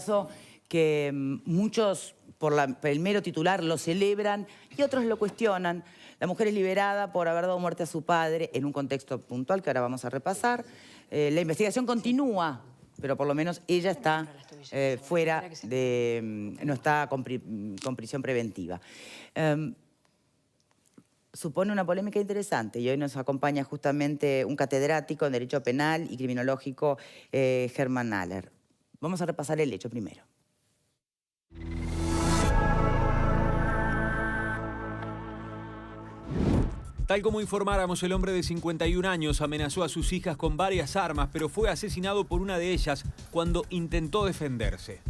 caso que muchos, por el mero titular, lo celebran y otros lo cuestionan. La mujer es liberada por haber dado muerte a su padre en un contexto puntual que ahora vamos a repasar. La investigación continúa, pero por lo menos ella está fuera de... no está con prisión preventiva. Supone una polémica interesante y hoy nos acompaña justamente un catedrático en Derecho Penal y Criminológico, Germán Haller. Vamos a repasar el hecho primero. Tal como informáramos, el hombre de 51 años amenazó a sus hijas con varias armas, pero fue asesinado por una de ellas cuando intentó defenderse.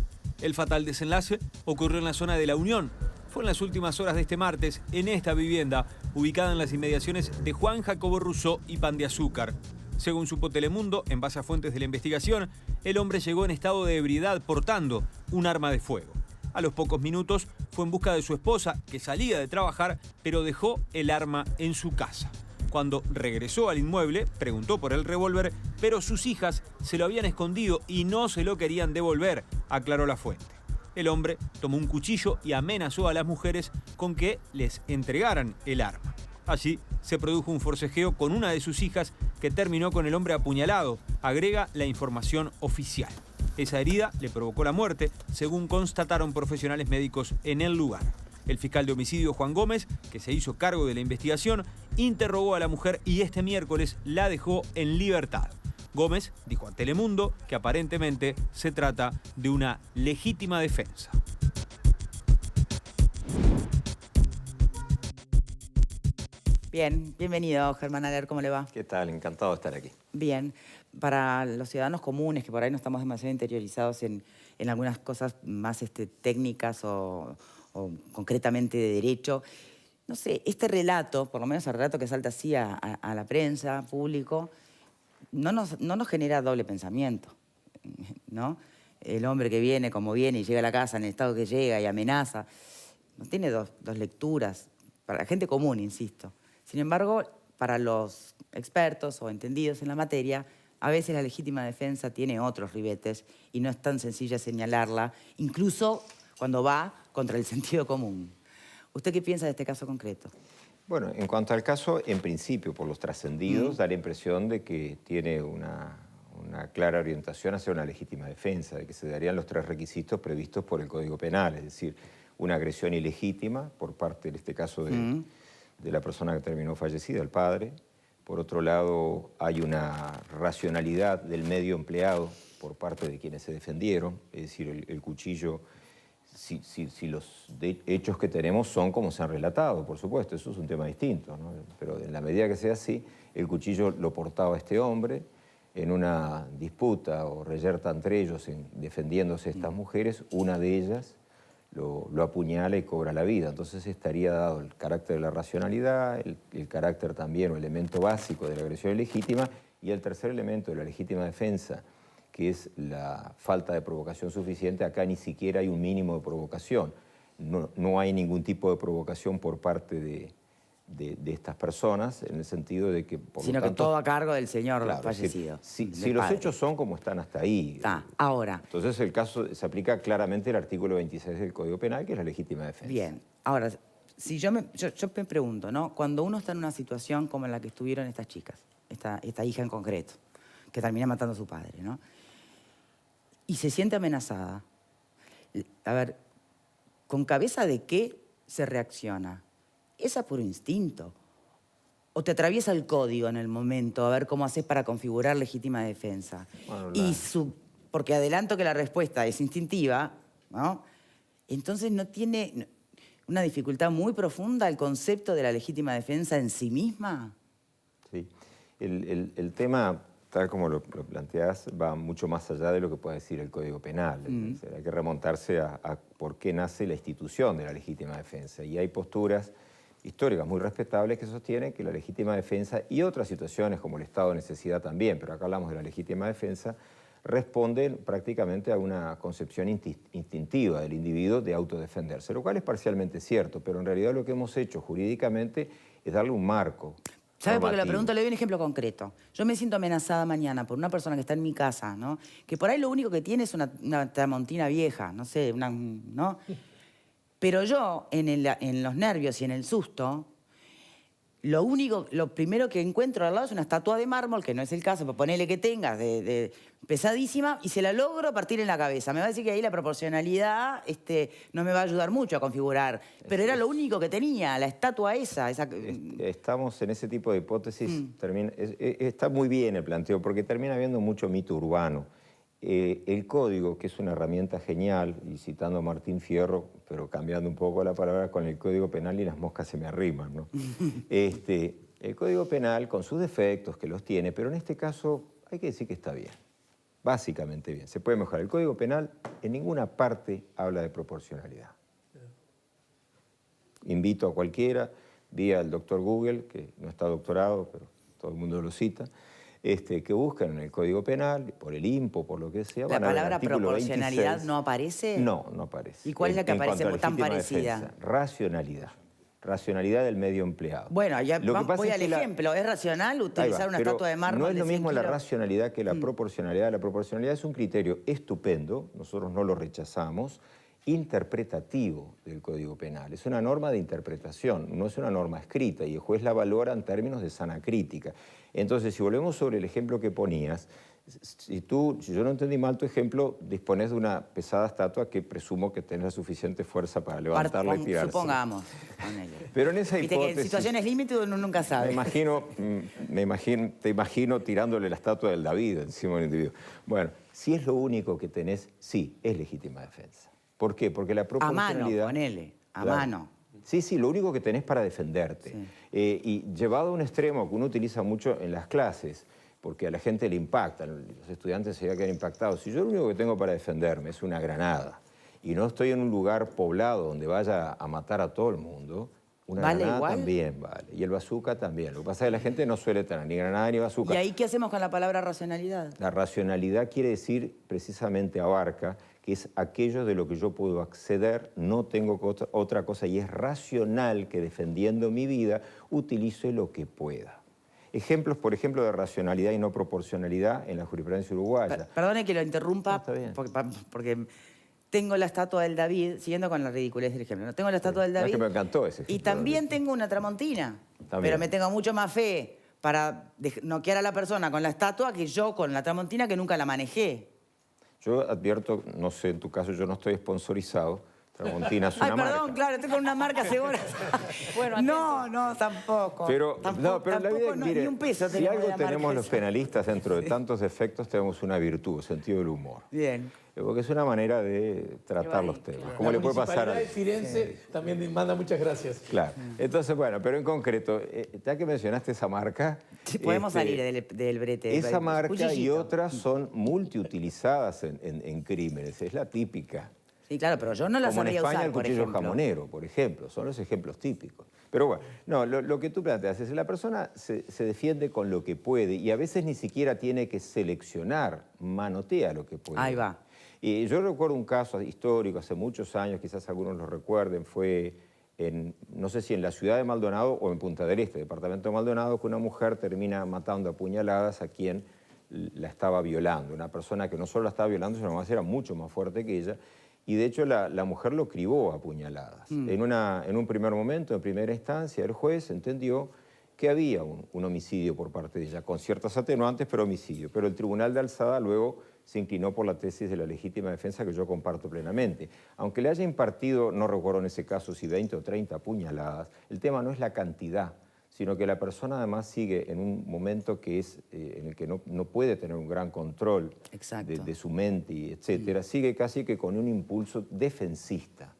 El fatal desenlace ocurrió en la zona de La Unión. Fue en las últimas horas de este martes, en esta vivienda, ubicada en las inmediaciones de Juan Jacobo Rousseau y Pan de Azúcar. Según supo Telemundo, en base a fuentes de la investigación, el hombre llegó en estado de ebriedad portando un arma de fuego. A los pocos minutos fue en busca de su esposa, que salía de trabajar, pero dejó el arma en su casa. Cuando regresó al inmueble, preguntó por el revólver, pero sus hijas se lo habían escondido y no se lo querían devolver, aclaró la fuente. El hombre tomó un cuchillo y amenazó a las mujeres con que les entregaran el arma. Allí se produjo un forcejeo con una de sus hijas que terminó con el hombre apuñalado, agrega la información oficial. Esa herida le provocó la muerte, según constataron profesionales médicos en el lugar. El fiscal de homicidio Juan Gómez, que se hizo cargo de la investigación, interrogó a la mujer y este miércoles la dejó en libertad. Gómez dijo a Telemundo que aparentemente se trata de una legítima defensa. Bien, bienvenido, Germán Haller, ¿cómo le va? ¿Qué tal? Encantado de estar aquí. Bien, para los ciudadanos comunes, que por ahí no estamos demasiado interiorizados en algunas cosas más técnicas o concretamente de derecho, no sé, este relato, por lo menos el relato que salta así a la prensa, público, no nos genera doble pensamiento, ¿no? El hombre que viene como viene y llega a la casa en el estado que llega y amenaza, no tiene dos lecturas, para la gente común, insisto. Sin embargo, para los expertos o entendidos en la materia, a veces la legítima defensa tiene otros ribetes y no es tan sencilla señalarla, incluso cuando va contra el sentido común. ¿Usted qué piensa de este caso concreto? Bueno, en cuanto al caso, en principio, por los trascendidos, da la impresión de que tiene una clara orientación hacia una legítima defensa, de que se darían los 3 requisitos previstos por el Código Penal, es decir, una agresión ilegítima por parte, en este caso, de la persona que terminó fallecida, el padre. Por otro lado, hay una racionalidad del medio empleado por parte de quienes se defendieron, es decir, el cuchillo, si los hechos que tenemos son como se han relatado, por supuesto, eso es un tema distinto, ¿no? Pero en la medida que sea así, el cuchillo lo portaba este hombre en una disputa o reyerta entre ellos defendiéndose estas mujeres, una de ellas lo apuñala y cobra la vida. Entonces estaría dado el carácter de la racionalidad, el carácter también o elemento básico de la agresión ilegítima y el tercer elemento de la legítima defensa, que es la falta de provocación suficiente. Acá ni siquiera hay un mínimo de provocación. No hay ningún tipo de provocación por parte de estas personas, en el sentido de que... Sino que todo a cargo del señor fallecido. Si los hechos son como están hasta ahí. Ahora. Entonces el caso se aplica claramente el artículo 26 del Código Penal, que es la legítima defensa. Bien. Ahora, si yo me pregunto, ¿no? Cuando uno está en una situación como en la que estuvieron estas chicas, esta hija en concreto, que termina matando a su padre, ¿no? Y se siente amenazada. A ver, ¿con cabeza de qué se reacciona? ¿Es a puro instinto? ¿O te atraviesa el código en el momento a ver cómo haces para configurar legítima defensa? Bueno, porque adelanto que la respuesta es instintiva, ¿no? Entonces no tiene una dificultad muy profunda el concepto de la legítima defensa en sí misma. Sí. El tema, tal como lo planteás, va mucho más allá de lo que puede decir el Código Penal. Hay que remontarse a por qué nace la institución de la legítima defensa. Y hay posturas históricas muy respetables que sostienen que la legítima defensa y otras situaciones como el estado de necesidad también, pero acá hablamos de la legítima defensa, responden prácticamente a una concepción instintiva del individuo de autodefenderse, lo cual es parcialmente cierto, pero en realidad lo que hemos hecho jurídicamente es darle un marco ¿Sabe por qué lo normativo. pregunto? Le doy un ejemplo concreto. Yo me siento amenazada mañana por una persona que está en mi casa, ¿no? Que por ahí lo único que tiene es una tramontina vieja, no sé, ¿no? Pero yo, en los nervios y en el susto, lo primero que encuentro al lado es una estatua de mármol, que no es el caso, pero ponele que tengas, pesadísima, y se la logro partir en la cabeza. Me va a decir que ahí la proporcionalidad no me va a ayudar mucho a configurar. Pero era lo único que tenía, la estatua esa. Estamos en ese tipo de hipótesis, está muy bien el planteo, porque termina habiendo mucho mito urbano. El código, que es una herramienta genial, y citando a Martín Fierro, pero cambiando un poco la palabra, con el Código Penal y las moscas se me arriman, ¿no? El Código Penal, con sus defectos, que los tiene, pero en este caso hay que decir que está bien, básicamente bien. Se puede mejorar. El Código Penal en ninguna parte habla de proporcionalidad. Invito a cualquiera, vía el doctor Google, que no está doctorado, pero todo el mundo lo cita, que buscan en el Código Penal, por el INPO, por lo que sea. ¿La palabra proporcionalidad 26. No aparece? No, no aparece. ¿Y cuál es la que aparece tan parecida? Defensa, racionalidad. Racionalidad del medio empleado. Bueno, ya voy al ejemplo. ¿Es racional utilizar una estatua de mármol? No es lo mismo la racionalidad que la proporcionalidad. La proporcionalidad es un criterio estupendo, nosotros no lo rechazamos, interpretativo del Código Penal. Es una norma de interpretación, no es una norma escrita, y el juez la valora en términos de sana crítica. Entonces, si volvemos sobre el ejemplo que ponías, si yo no entendí mal tu ejemplo, dispones de una pesada estatua que presumo que tenés la suficiente fuerza para levantarla y tirarse. Supongamos. Pero en esa hipótesis... que en situaciones límite uno nunca sabe. Te imagino tirándole la estatua del David encima del individuo. Bueno, si es lo único que tenés, sí, es legítima defensa. ¿Por qué? Porque la proporcionalidad... A mano, ponele, a mano. Sí, sí, lo único que tenés para defenderte. Sí. Y llevado a un extremo que uno utiliza mucho en las clases, porque a la gente le impacta, los estudiantes se quedan impactados. Si yo lo único que tengo para defenderme es una granada y no estoy en un lugar poblado donde vaya a matar a todo el mundo, una granada igual también vale. Y el bazooka también. Lo que pasa es que la gente no suele tener ni granada ni bazooka. ¿Y ahí qué hacemos con la palabra racionalidad? La racionalidad quiere decir, precisamente abarca, que es aquello de lo que yo puedo acceder, no tengo otra cosa, y es racional que defendiendo mi vida utilice lo que pueda. Ejemplos, por ejemplo, de racionalidad y no proporcionalidad en la jurisprudencia uruguaya. Perdone que lo interrumpa, no, está bien. porque tengo la estatua del David, siguiendo con la ridiculez del ejemplo, ¿no? Tengo la estatua del David. Es que me encantó ese ejemplo. Y también tengo una tramontina, pero me tengo mucho más fe para noquear a la persona con la estatua que yo con la tramontina que nunca la manejé. Yo advierto, no sé, en tu caso yo no estoy sponsorizado. Tramontina es una marca. Perdón, claro, estoy con una marca segura. Bueno, no, tampoco. Pero en la vida, mire, ni un peso si algo tenemos los penalistas dentro de tantos defectos, tenemos una virtud, sentido del humor. Bien. Porque es una manera de tratar los temas. ¿Cómo le puede pasar a...? La municipalidad de Firenze también manda muchas graras. Claro. Entonces, bueno, pero en concreto, ya que mencionaste esa marca... Sí, podemos salir del brete. Esa marca y otras son multiutilizadas en crímenes, es la típica. Sí, claro, pero yo no la sabría usar, como en España el cuchillo jamonero, por ejemplo, son los ejemplos típicos. Pero bueno, no, lo que tú planteas es que la persona se defiende con lo que puede y a veces ni siquiera tiene que seleccionar, manotea lo que puede. Ahí va. Y yo recuerdo un caso histórico hace muchos años, quizás algunos lo recuerden, fue no sé si en la ciudad de Maldonado o en Punta del Este, departamento de Maldonado, que una mujer termina matando a puñaladas a quien la estaba violando. Una persona que no solo la estaba violando, sino que era mucho más fuerte que ella. Y de hecho la mujer lo cribó a puñaladas. En un primer momento, en primera instancia, el juez entendió que había un homicidio por parte de ella, con ciertas atenuantes, pero homicidio. Pero el tribunal de alzada luego se inclinó por la tesis de la legítima defensa que yo comparto plenamente. Aunque le haya impartido, no recuerdo en ese caso si 20 o 30 puñaladas, el tema no es la cantidad, sino que la persona además sigue en un momento que es, en el que no puede tener un gran control de su mente, etcétera, sigue casi que con un impulso defensista.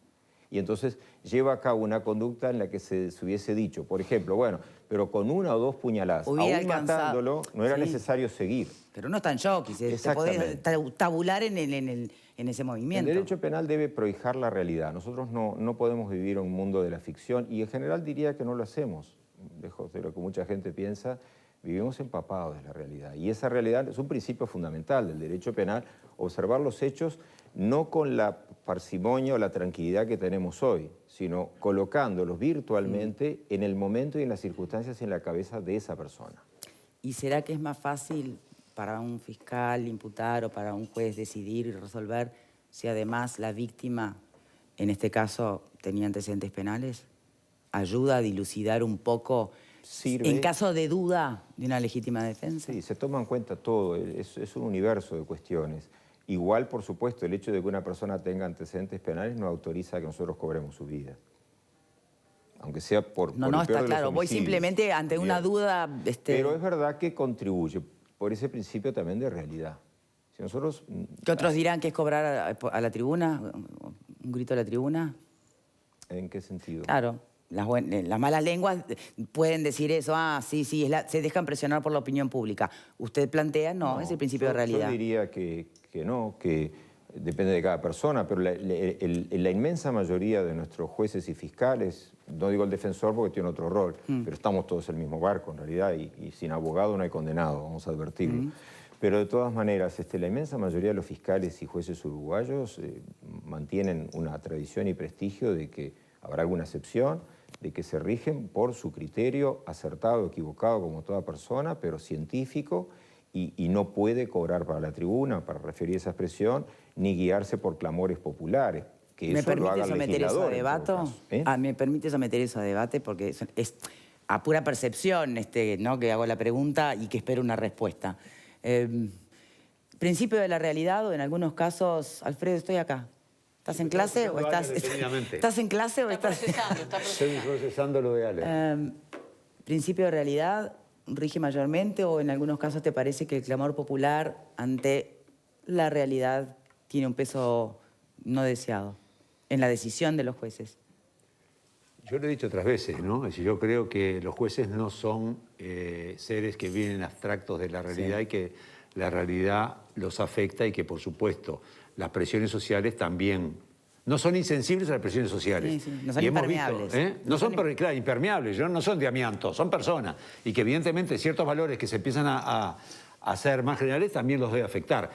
Y entonces lleva a cabo una conducta en la que se hubiese dicho, por ejemplo, bueno, pero con una o dos puñaladas, aún matándolo, no era necesario seguir. Pero no está en shock, te podés tabular en ese movimiento. El derecho penal debe prohijar la realidad.Nosotros no podemos vivir en un mundo de la ficción y en general diría que no lo hacemos. Lejos de lo que mucha gente piensa, vivimos empapados de la realidad. Y esa realidad es un principio fundamental del derecho penal, observar los hechos no con la parsimonia o la tranquilidad que tenemos hoy, sino colocándolos virtualmente en el momento y en las circunstancias en la cabeza de esa persona. ¿Y será que es más fácil para un fiscal imputar o para un juez decidir y resolver si además la víctima, en este caso, tenía antecedentes penales? ¿Ayuda a dilucidar un poco, Sirve. en caso de duda, de una legítima defensa? Sí, se toma en cuenta todo, es un universo de cuestiones. Igual, por supuesto, el hecho de que una persona tenga antecedentes penales no autoriza que nosotros cobremos su vida. Aunque sea por No, el no, peor está de los claro. Voy homicidios. simplemente ante una Bien. duda... Pero es verdad que contribuye por ese principio también de realidad. Si nosotros... ¿Qué otros dirán que es cobrar a la tribuna? ¿Un grito a la tribuna? ¿En qué sentido? Claro. Las malas lenguas pueden decir eso. Ah, sí, se dejan presionar por la opinión pública. ¿Usted plantea? No, es el principio de realidad. Yo diría que no, que depende de cada persona, pero la inmensa mayoría de nuestros jueces y fiscales, no digo el defensor porque tiene otro rol, pero estamos todos en el mismo barco en realidad, y sin abogado no hay condenado, vamos a advertirlo. Pero de todas maneras, la inmensa mayoría de los fiscales y jueces uruguayos mantienen una tradición y prestigio de que habrá alguna excepción, de que se rigen por su criterio acertado o equivocado como toda persona, pero científico, y no puede cobrar para la tribuna, para referir esa expresión, ni guiarse por clamores populares. Que ¿Me eso lo haga permite el someter eso a legislador, en todo debate? caso, ¿Me permite someter eso a debate? Porque es a pura percepción, ¿no?, que hago la pregunta y que espero una respuesta. Principio de la realidad, o en algunos casos, Alfredo, estoy acá. ¿Estás en clase o estás...? ¿Estás en clase o estás...? Estoy procesando lo de Ale. Principio de realidad rige mayormente, o en algunos casos te parece que el clamor popular ante la realidad tiene un peso no deseado en la decisión de los jueces. Yo lo he dicho otras veces, ¿no? Es decir, yo creo que los jueces no son seres que vienen abstractos de la realidad, y que la realidad los afecta, y que, por supuesto, las presiones sociales también no son insensibles a las presiones sociales. Sí, no son y hemos impermeables. visto, no son claro, impermeables, no son de amianto, son personas. Y que evidentemente ciertos valores que se empiezan a hacer más generales también los debe afectar.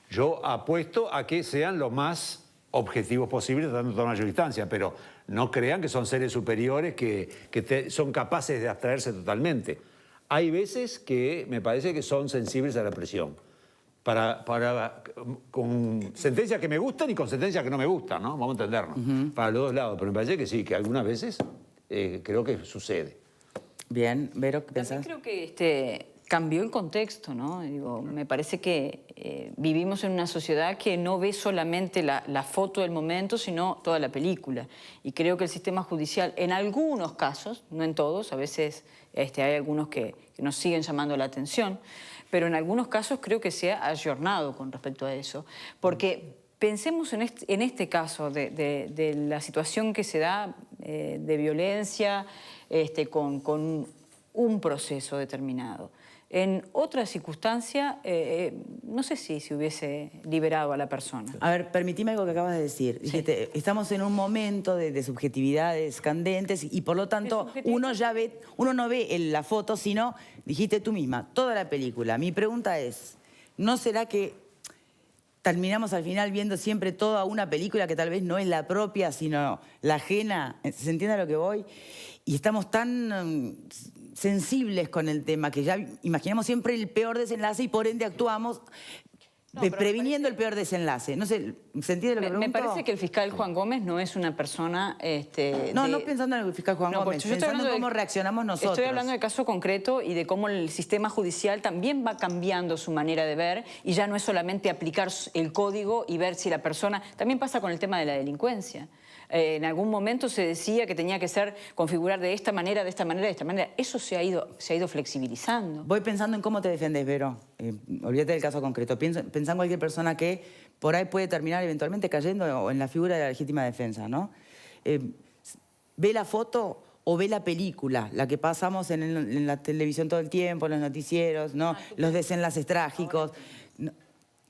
Yo apuesto a que sean lo más objetivos posibles, dando toda mayor distancia, pero no crean que son seres superiores que son capaces de abstraerse totalmente. Hay veces que me parece que son sensibles a la presión. Con sentencias que me gustan y con sentencias que no me gustan, ¿no? Vamos a entendernos. Para los dos lados. Pero me parece que sí, que algunas veces creo que sucede. Bien, Vero, ¿qué pensás? También creo que cambió el contexto, ¿no? Digo, me parece que vivimos en una sociedad que no ve solamente la foto del momento, sino toda la película. Y creo que el sistema judicial, en algunos casos, no en todos, a veces hay algunos que nos siguen llamando la atención, pero en algunos casos creo que se ha ayornado con respecto a eso. Porque pensemos en este caso de la situación que se da de violencia con un proceso determinado. En otra circunstancia, no sé si hubiese liberado a la persona. A ver, permitime algo que acabas de decir. Sí. Dijiste, estamos en un momento de subjetividades candentes y por lo tanto uno no ve la foto, sino, dijiste tú misma, toda la película. Mi pregunta es, ¿no será que terminamos al final viendo siempre toda una película que tal vez no es la propia, sino la ajena? ¿Se entiende a lo que voy? Y estamos tan sensibles con el tema que ya imaginamos siempre el peor desenlace y por ende actuamos previniendo el peor desenlace. No sé, ¿se entiende lo que pregunto? Me parece que el fiscal Juan Gómez no es una persona... no pensando en el fiscal Juan Gómez, pensando en cómo reaccionamos nosotros. Estoy hablando del caso concreto y de cómo el sistema judicial también va cambiando su manera de ver, y ya no es solamente aplicar el código y ver si la persona... También pasa con el tema de la delincuencia. En algún momento se decía que tenía que configurar de esta manera, de esta manera, de esta manera. Eso se ha ido flexibilizando. Voy pensando en cómo te defendés, Vero. Olvídate del caso concreto. Pensá en cualquier persona que por ahí puede terminar eventualmente cayendo en la figura de la legítima defensa, ¿no? ¿Ve la foto o ve la película? La que pasamos en la televisión todo el tiempo, en los noticieros, ¿no? Los desenlaces trágicos.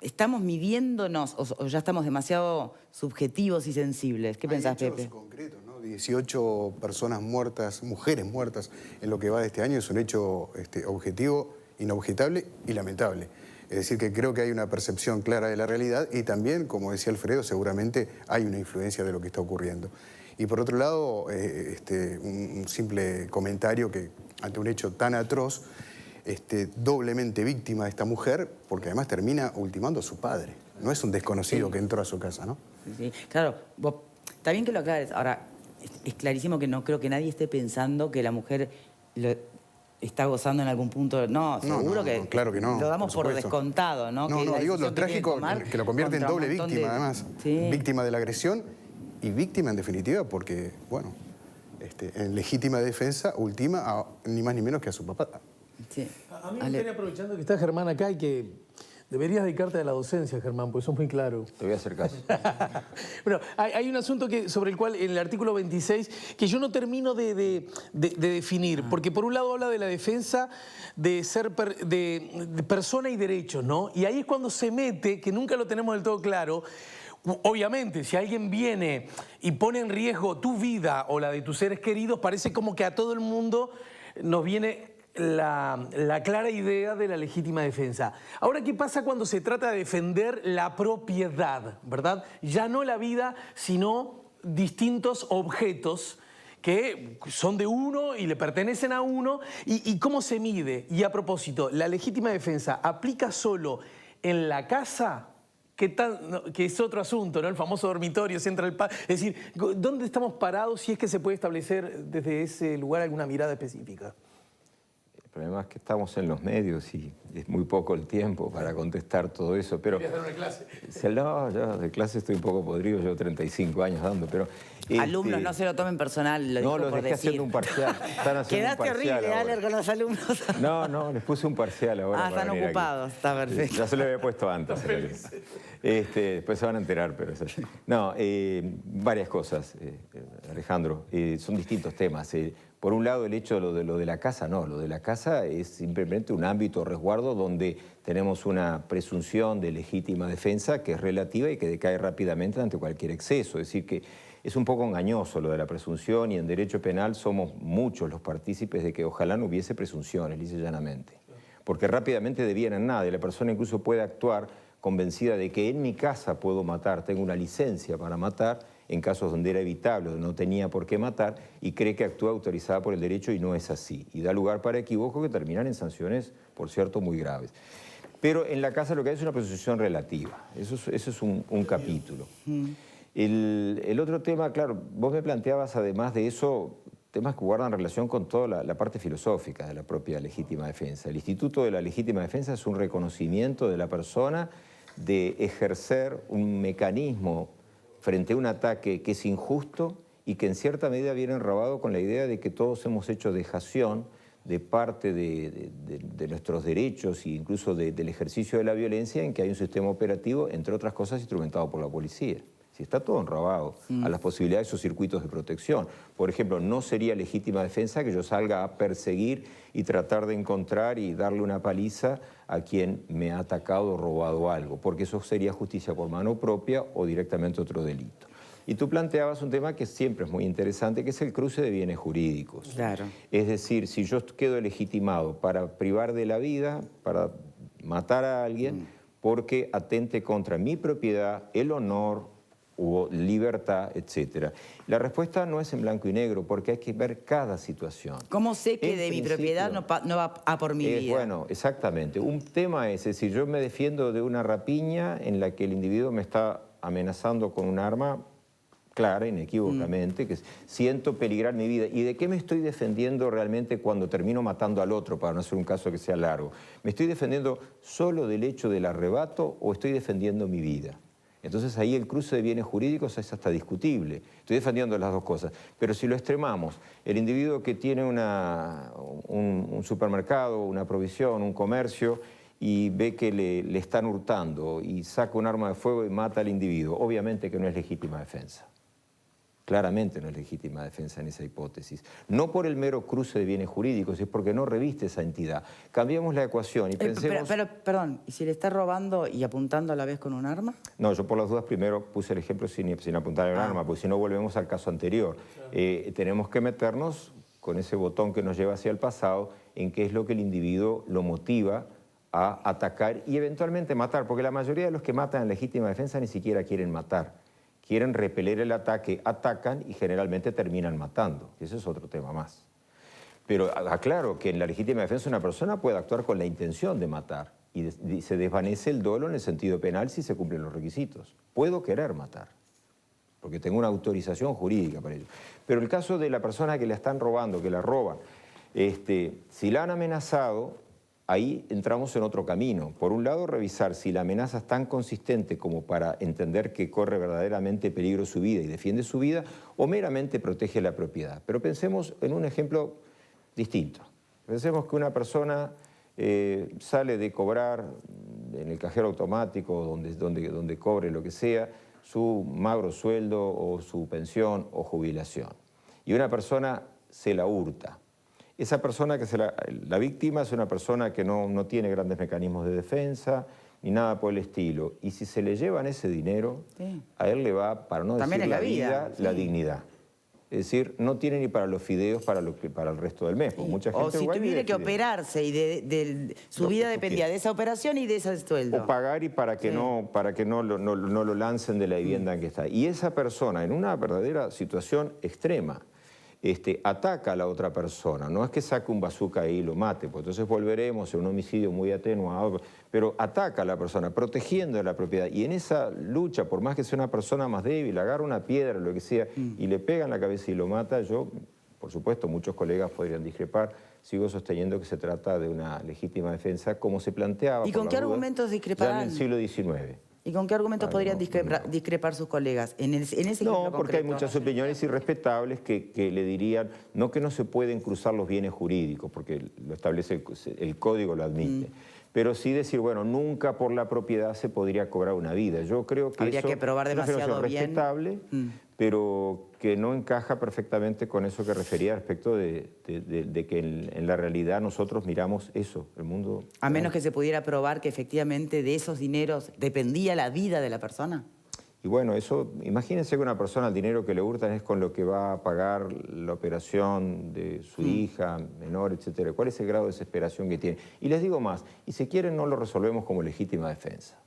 ¿Estamos midiéndonos o ya estamos demasiado subjetivos y sensibles? ¿Qué pensás, Pepe? Concretos, ¿no? 18 personas muertas, mujeres muertas en lo que va de este año, es un hecho objetivo, inobjetable y lamentable. Es decir, que creo que hay una percepción clara de la realidad y también, como decía Alfredo, seguramente hay una influencia de lo que está ocurriendo. Y por otro lado, un simple comentario que ante un hecho tan atroz, doblemente víctima de esta mujer, porque además termina ultimando a su padre. No es un desconocido que entró a su casa, ¿no? Sí, claro, vos, está bien que lo aclares. Ahora, es clarísimo que no creo que nadie esté pensando que la mujer está gozando en algún punto. No, seguro que claro que no, lo damos por descontado, ¿no? No, Que la digo lo decisión que tiene trágico, tomar que lo convierte en contra un doble montón víctima, de... además. Sí. Víctima de la agresión y víctima, en definitiva, porque, bueno, en legítima defensa, ultima ni más ni menos que a su papá. Sí. A mí me gustaría, aprovechando que está Germán acá, y que deberías dedicarte a la docencia, Germán, porque sos muy claro. Te voy a hacer caso. Bueno, hay un asunto sobre el cual, en el artículo 26, que yo no termino de definir, porque por un lado habla de la defensa de ser de persona y derechos, ¿no? Y ahí es cuando se mete, que nunca lo tenemos del todo claro. Obviamente, si alguien viene y pone en riesgo tu vida o la de tus seres queridos, parece como que a todo el mundo nos viene la clara idea de la legítima defensa. Ahora, ¿qué pasa cuando se trata de defender la propiedad, verdad? Ya no la vida, sino distintos objetos que son de uno y le pertenecen a uno. ¿Y cómo se mide? Y a propósito, ¿la legítima defensa aplica solo en la casa? Que es otro asunto, ¿no? El famoso dormitorio, Central Park. Es decir, ¿dónde estamos parados si es que se puede establecer desde ese lugar alguna mirada específica? El problema es que estamos en los medios y es muy poco el tiempo para contestar todo eso, pero... ¿Querías dar una clase? No, yo de clase estoy un poco podrido, llevo 35 años dando, pero... Alumnos, no se lo tomen personal, lo digo No, los por dejé decir. haciendo un parcial. Están haciendo Quedaste un parcial horrible, ahora. Aler, con los alumnos. No, les puse un parcial ahora. Ah, están venir aquí. ocupados, está perfecto. Ya se lo había puesto antes. Después se van a enterar, pero es así. No, varias cosas, Alejandro. Son distintos temas. Por un lado, el hecho de lo de la casa, no. Lo de la casa es simplemente un ámbito resguardo donde tenemos una presunción de legítima defensa que es relativa y que decae rápidamente ante cualquier exceso. Es decir, que es un poco engañoso lo de la presunción y en derecho penal somos muchos los partícipes de que ojalá no hubiese presunciones, lisa y llanamente. Porque rápidamente devienen nada y la persona incluso puede actuar convencida de que en mi casa puedo matar, tengo una licencia para matar, en casos donde era evitable, donde no tenía por qué matar, y cree que actúa autorizada por el derecho y no es así. Y da lugar para equívocos que terminan en sanciones, por cierto, muy graves. Pero en la casa lo que hay es una presunción relativa. Eso es un capítulo. El otro tema, claro, vos me planteabas además de eso temas que guardan relación con toda la parte filosófica de la propia legítima defensa. El Instituto de la Legítima Defensa es un reconocimiento de la persona de ejercer un mecanismo frente a un ataque que es injusto y que en cierta medida viene enrabado con la idea de que todos hemos hecho dejación de parte de nuestros derechos e incluso del ejercicio de la violencia en que hay un sistema operativo, entre otras cosas, instrumentado por la policía. Si está todo enrabado a las posibilidades de esos circuitos de protección. Por ejemplo, no sería legítima defensa que yo salga a perseguir y tratar de encontrar y darle una paliza a quien me ha atacado o robado algo, porque eso sería justicia por mano propia o directamente otro delito. Y tú planteabas un tema que siempre es muy interesante, que es el cruce de bienes jurídicos. Claro. Es decir, si yo quedo legitimado para privar de la vida, para matar a alguien, porque atente contra mi propiedad, el honor, o libertad, etc. La respuesta no es en blanco y negro, porque hay que ver cada situación. ¿Cómo sé que En de mi principio, propiedad no va a por mi vida? Bueno, exactamente. Un tema es decir, yo me defiendo de una rapiña en la que el individuo me está amenazando con un arma clara, inequívocamente, que siento peligrar mi vida. ¿Y de qué me estoy defendiendo realmente cuando termino matando al otro, para no hacer un caso que sea largo? ¿Me estoy defendiendo solo del hecho del arrebato o estoy defendiendo mi vida? Entonces ahí el cruce de bienes jurídicos es hasta discutible. Estoy defendiendo las dos cosas. Pero si lo extremamos, el individuo que tiene un supermercado, una provisión, un comercio, y ve que le están hurtando y saca un arma de fuego y mata al individuo, obviamente que no es legítima defensa. Claramente no es legítima defensa en esa hipótesis. No por el mero cruce de bienes jurídicos, es porque no reviste esa entidad. Cambiemos la ecuación y pensemos... Pero, perdón, ¿y si le está robando y apuntando a la vez con un arma? No, yo por las dudas primero puse el ejemplo sin apuntar el arma, porque si no volvemos al caso anterior. Claro. Tenemos que meternos con ese botón que nos lleva hacia el pasado, en qué es lo que el individuo lo motiva a atacar y eventualmente matar, porque la mayoría de los que matan en legítima defensa ni siquiera quieren matar. Quieren repeler el ataque, atacan y generalmente terminan matando. Ese es otro tema más. Pero aclaro que en la legítima defensa una persona puede actuar con la intención de matar y se desvanece el dolo en el sentido penal si se cumplen los requisitos. Puedo querer matar, porque tengo una autorización jurídica para ello. Pero el caso de la persona que la están robando, que la roban, si la han amenazado, ahí entramos en otro camino. Por un lado, revisar si la amenaza es tan consistente como para entender que corre verdaderamente peligro su vida y defiende su vida, o meramente protege la propiedad. Pero pensemos en un ejemplo distinto. Pensemos que una persona sale de cobrar en el cajero automático, donde cobre lo que sea, su magro sueldo o su pensión o jubilación. Y una persona se la hurta. Esa persona la víctima es una persona que no tiene grandes mecanismos de defensa ni nada por el estilo. Y si se le llevan ese dinero, sí, a él le va, para no también decir la vida, la dignidad. Es decir, no tiene ni para los fideos para el resto del mes. Mucha gente o si tuviera que operarse y su vida dependía de esa operación y de ese sueldo. O pagar y para que, sí, no lo lancen de la vivienda en que está. Y esa persona, en una verdadera situación extrema, ataca a la otra persona. No es que saque un bazooka ahí y lo mate, porque entonces volveremos a un homicidio muy atenuado, pero ataca a la persona, protegiendo la propiedad. Y en esa lucha, por más que sea una persona más débil, agarra una piedra, lo que sea, y le pega en la cabeza y lo mata, yo, por supuesto, muchos colegas podrían discrepar, sigo sosteniendo que se trata de una legítima defensa, como se planteaba. ¿Y con qué argumentos discreparán? Ya en el siglo XIX. ¿Y con qué argumentos podrían discrepar sus colegas? En ese no, porque hay muchas opiniones irrespetables que le dirían, no que no se pueden cruzar los bienes jurídicos, porque lo establece el código, lo admite, pero sí decir, bueno, nunca por la propiedad se podría cobrar una vida. Yo creo que habría eso que probar demasiado es respetable, pero que no encaja perfectamente con eso que refería respecto de que en la realidad nosotros miramos eso, el mundo... A menos que se pudiera probar que efectivamente de esos dineros dependía la vida de la persona. Y bueno, eso, imagínense que una persona el dinero que le hurtan es con lo que va a pagar la operación de su hija, menor, etcétera. ¿Cuál es el grado de desesperación que tiene? Y les digo más, y si quieren no lo resolvemos como legítima defensa.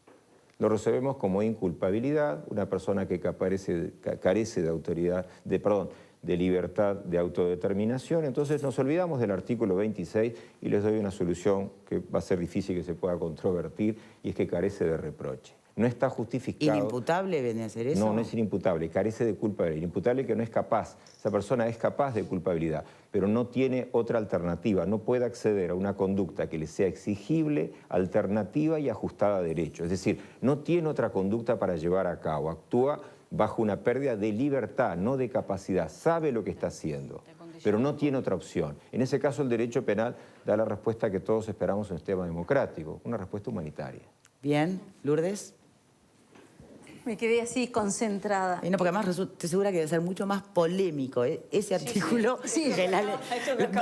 Lo resolvemos como inculpabilidad, una persona que carece de autoridad, de libertad de autodeterminación. Entonces nos olvidamos del artículo 26 y les doy una solución que va a ser difícil que se pueda controvertir, y es que carece de reproche. No está justificado. ¿Inimputable viene a ser eso? No, no es inimputable, carece de culpabilidad. Inimputable que no es capaz, esa persona es capaz de culpabilidad, pero no tiene otra alternativa, no puede acceder a una conducta que le sea exigible, alternativa y ajustada a derecho. Es decir, no tiene otra conducta para llevar a cabo, actúa bajo una pérdida de libertad, no de capacidad, sabe lo que está haciendo, pero no tiene otra opción. En ese caso el derecho penal da la respuesta que todos esperamos en un sistema democrático, una respuesta humanitaria. Bien, Lourdes. Me quedé así concentrada. Y no, porque además estoy segura que debe ser mucho más polémico ese artículo. Sí.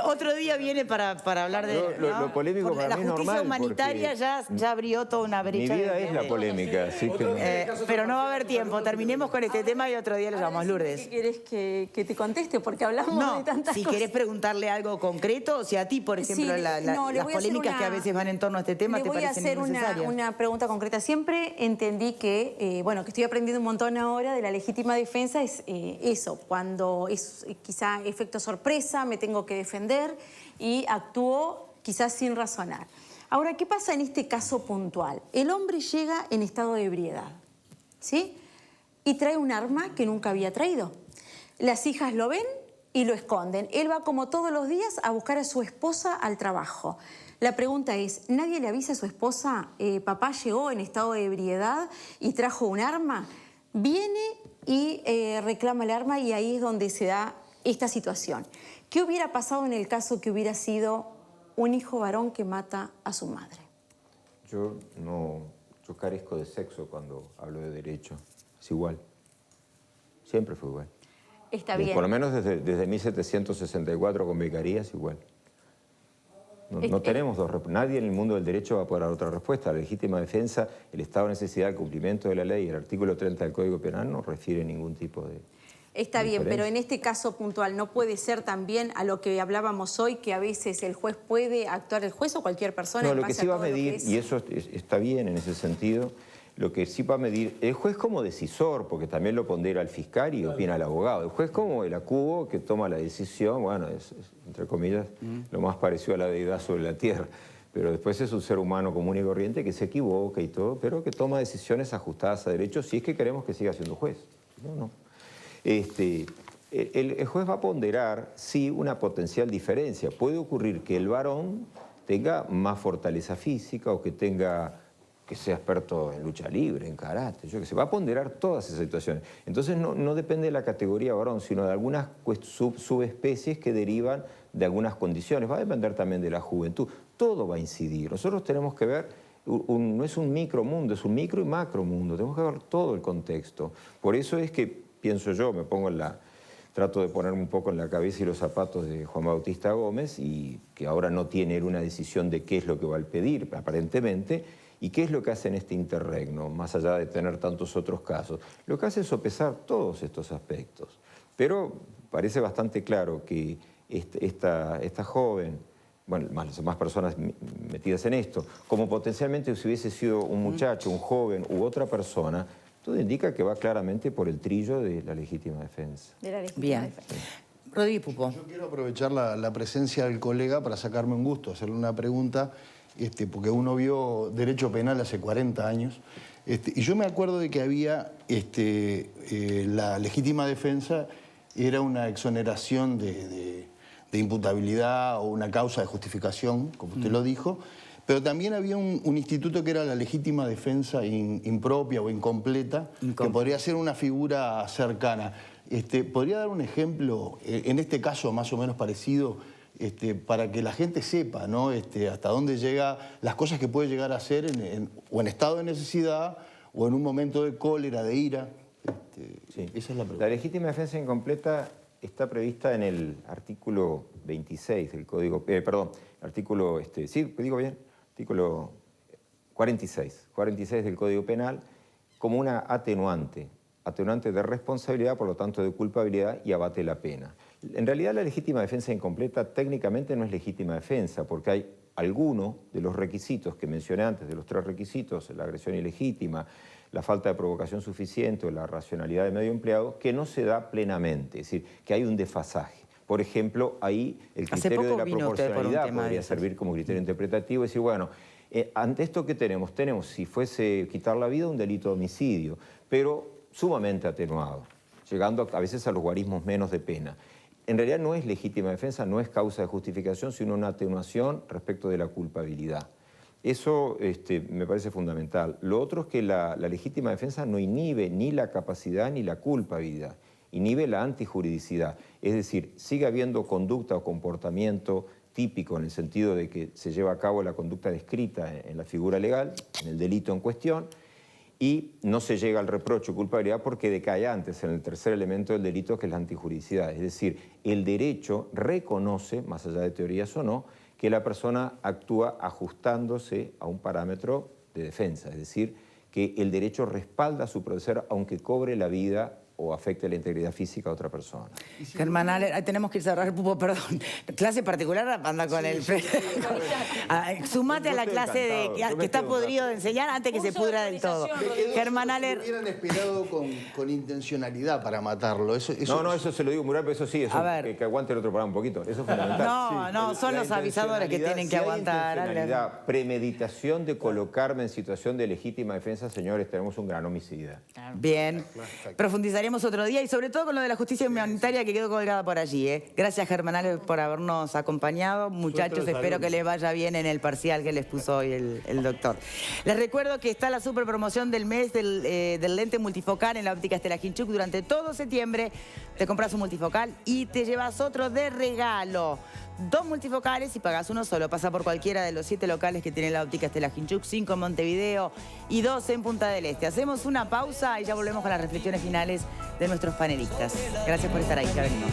Otro día viene para hablar de... Lo polémico para mí es normal. La justicia humanitaria ya abrió toda una brecha. Mi vida es la polémica, así que... pero no va a haber tiempo. Terminemos con este tema y otro día le llamamos, Lourdes. ¿Qué querés que te conteste? Porque hablamos de tantas si cosas. querés preguntarle algo concreto, o si a ti, por ejemplo, las polémicas que a veces van en torno a este tema te parecen necesarias. Le voy a hacer una pregunta concreta. Siempre entendí que, que estoy aprendiendo un montón ahora de la legítima defensa, es eso, cuando es quizá efecto sorpresa, me tengo que defender y actúo quizás sin razonar. Ahora, ¿qué pasa en este caso puntual? El hombre llega en estado de ebriedad, ¿sí? Y trae un arma que nunca había traído. Las hijas lo ven y lo esconden. Él va como todos los días a buscar a su esposa al trabajo. La pregunta es, ¿nadie le avisa a su esposa, papá llegó en estado de ebriedad y trajo un arma? Viene y reclama el arma y ahí es donde se da esta situación. ¿Qué hubiera pasado en el caso que hubiera sido un hijo varón que mata a su madre? Yo carezco de sexo cuando hablo de derecho. Es igual. Siempre fue igual. Está bien. Por lo menos desde 1764 con Beccaria es igual. No tenemos nadie en el mundo del derecho va a poder dar otra respuesta. La legítima defensa, el estado de necesidad, el cumplimiento de la ley, el artículo 30 del Código Penal no refiere ningún tipo de... Está bien, pero en este caso puntual, ¿no puede ser también a lo que hablábamos hoy, que a veces el juez puede actuar, el juez o cualquier persona? No, en lo que base sí a va a todo lo que medir, es? y eso está bien en ese sentido, lo que sí va a medir el juez como decisor, porque también lo pondera el fiscal y opina el abogado. El juez como el acubo que toma la decisión, bueno, es entre comillas, lo más parecido a la deidad sobre la tierra. Pero después es un ser humano común y corriente que se equivoca y todo, pero que toma decisiones ajustadas a derecho si es que queremos que siga siendo juez. No. El juez va a ponderar, sí, una potencial diferencia. Puede ocurrir que el varón tenga más fortaleza física o que sea experto en lucha libre, en karate, yo qué sé, va a ponderar todas esas situaciones. Entonces no depende de la categoría varón, sino de algunas subespecies que derivan de algunas condiciones. Va a depender también de la juventud. Todo va a incidir. Nosotros tenemos que ver, no es un micromundo, es un micro y macro mundo. Tenemos que ver todo el contexto. Por eso es que, pienso yo, trato de ponerme un poco en la cabeza y los zapatos de Juan Bautista Gómez, y que ahora no tiene una decisión de qué es lo que va a pedir, aparentemente, y qué es lo que hace en este interregno, más allá de tener tantos otros casos. Lo que hace es sopesar todos estos aspectos. Pero parece bastante claro que esta joven, bueno, más personas metidas en esto, como potencialmente si hubiese sido un muchacho, un joven u otra persona, todo indica que va claramente por el trillo de la legítima defensa. De la legítima Bien. defensa. Rodríguez Pupo. Yo quiero aprovechar la presencia del colega para sacarme un gusto, hacerle una pregunta, porque uno vio derecho penal hace 40 años, y yo me acuerdo de que había la legítima defensa, era una exoneración de imputabilidad o una causa de justificación, como usted lo dijo, pero también había un instituto que era la legítima defensa impropia o incompleta, que podría ser una figura cercana. ¿Podría dar un ejemplo, en este caso más o menos parecido, para que la gente sepa, ¿no? Hasta dónde llega, las cosas que puede llegar a hacer o en estado de necesidad o en un momento de cólera, de ira? Sí. Esa es la pregunta. La legítima defensa incompleta está prevista en el artículo 26 del Código... artículo... ¿sí? ¿Digo bien? Artículo 46 del Código Penal, como una atenuante de responsabilidad, por lo tanto de culpabilidad, y abate la pena. En realidad la legítima defensa incompleta técnicamente no es legítima defensa, porque hay alguno de los requisitos que mencioné antes, de los 3 requisitos, la agresión ilegítima, la falta de provocación suficiente o la racionalidad del medio empleado, que no se da plenamente, es decir, que hay un desfasaje. Por ejemplo, ahí el criterio de la proporcionalidad podría servir como criterio interpretativo y decir, bueno, ante esto que tenemos, si fuese quitar la vida, un delito de homicidio, pero sumamente atenuado, llegando a veces a los guarismos menos de pena. En realidad no es legítima defensa, no es causa de justificación, sino una atenuación respecto de la culpabilidad. Eso me parece fundamental. Lo otro es que la legítima defensa no inhibe ni la capacidad ni la culpabilidad, inhibe la antijuridicidad. Es decir, sigue habiendo conducta o comportamiento típico en el sentido de que se lleva a cabo la conducta descrita en la figura legal, en el delito en cuestión, y no se llega al reproche o culpabilidad porque decae antes en el tercer elemento del delito, que es la antijuridicidad. Es decir, el derecho reconoce, más allá de teorías o no, que la persona actúa ajustándose a un parámetro de defensa. Es decir, que el derecho respalda su proceder aunque cobre la vida o afecte la integridad física a otra persona. Germán Aller, tenemos que cerrar, Pupo, perdón. Clase particular anda con el... Sumate a la clase que está podrido de enseñar antes que se pudra del todo. Germán Aller... Hubieran esperado con intencionalidad para matarlo. Eso se lo digo Mural, pero eso sí, eso, que aguante el otro programa un poquito. Eso es fundamental. No, son los avisadores que tienen que aguantar. Intencionalidad, premeditación de colocarme en situación de legítima defensa, señores, tenemos un gran homicida. Bien. Profundizaremos otro día y sobre todo con lo de la justicia humanitaria que quedó colgada por allí. Gracias, Germán Aller, por habernos acompañado. Muchachos, espero que les vaya bien en el parcial que les puso hoy el doctor. Les recuerdo que está la super promoción del mes del lente multifocal en la óptica Estela Hinchuk durante todo septiembre. Te compras un multifocal y te llevas otro de regalo. 2 multifocales y pagas uno solo. Pasa por cualquiera de los 7 locales que tiene la óptica Estela Hinchuk, 5 en Montevideo y 2 en Punta del Este. Hacemos una pausa y ya volvemos con las reflexiones finales de nuestros panelistas. Gracias por estar ahí, ya venimos.